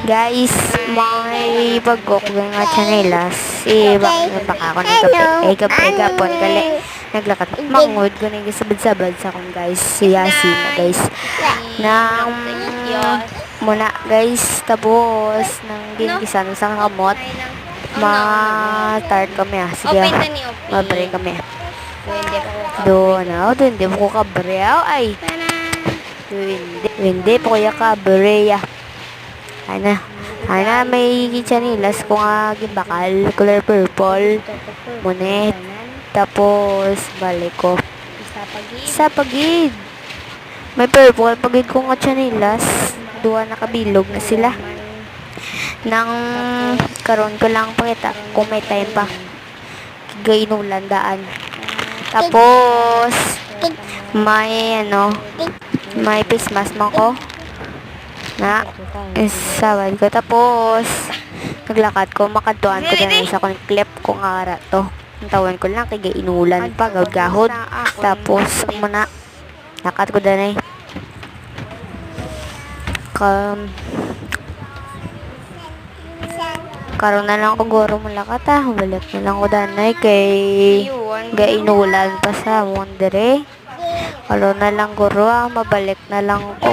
Guys, may bago ko nga chanelas. Baka ako ng gabi. Gapon, gali. Naglakat. Mangod ko na sabad-sabad sa akong guys. Si Yasin, guys. Nang muna, guys. Tapos, nang ginigisan sa kamot. Ma-start kami, Sige, mabari kami. Doon, doon, hindi po kabari. Ay, hindi po kaya kabari, Ana, may chanilas ko nga gimbakal, color purple, munet, tapos balik ko. Sa pagid. May purple, pagid ko nga chanilas, duwa nakabilog na sila. Nang karon ko lang pakita kung may time pa. Gainulan daan. Tapos, may face mask man ko. Na isawad ko tapos naglakad ko makadtuan ko din sa kon clip ko nga ara to tawan ko lang kay inulan pa gahod tapos muna lakad ko danay karon na lang ko guro malakat balik na lang ko danay kay gainulan pa sa wondere karon na lang guro mabalik na lang ko.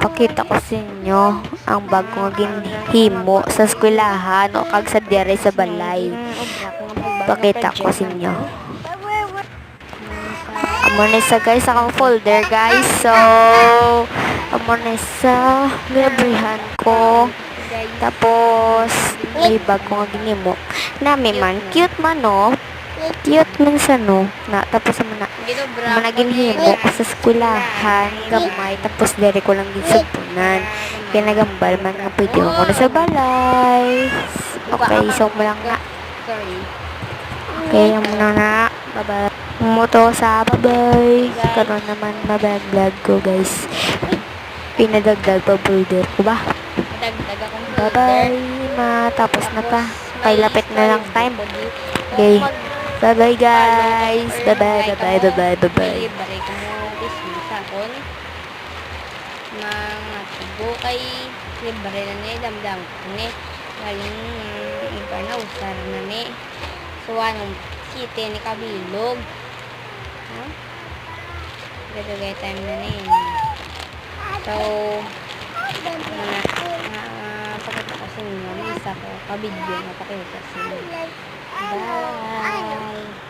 Pakita ko sa inyo ang bagong ginhimo sa eskwelahan o kag sa diyari sa balay. Pakita ko sa inyo. Amo na sa guys akong folder guys. So, amo na sa librihan ko. Tapos, may bagong ginhimo. Nami man, cute man no. Cute man sa no. Tapos mo na ginhimo ko sa eskwelahan gamay tapos dere ko lang ginsupunan kaya nagambal man nga pwede ko na sa balay. Okay, so mo lang na okay, muna na bye-bye muto sa bye-bye karon naman mabablog ko guys pinadagdag pa folder ko ba bye-bye matapos na pa kay lapit na lang time okay. Bye-bye guys. Bye-bye. Bari ko mo business akon. Mga tubo kay libre na ni damdam ni. Galing iba na usar na ni. So anong city ni kabilog. Gagagay time na ni. So pakita ko sa inyo. Isa ko kabidyo na pakita sa inyo. Bye!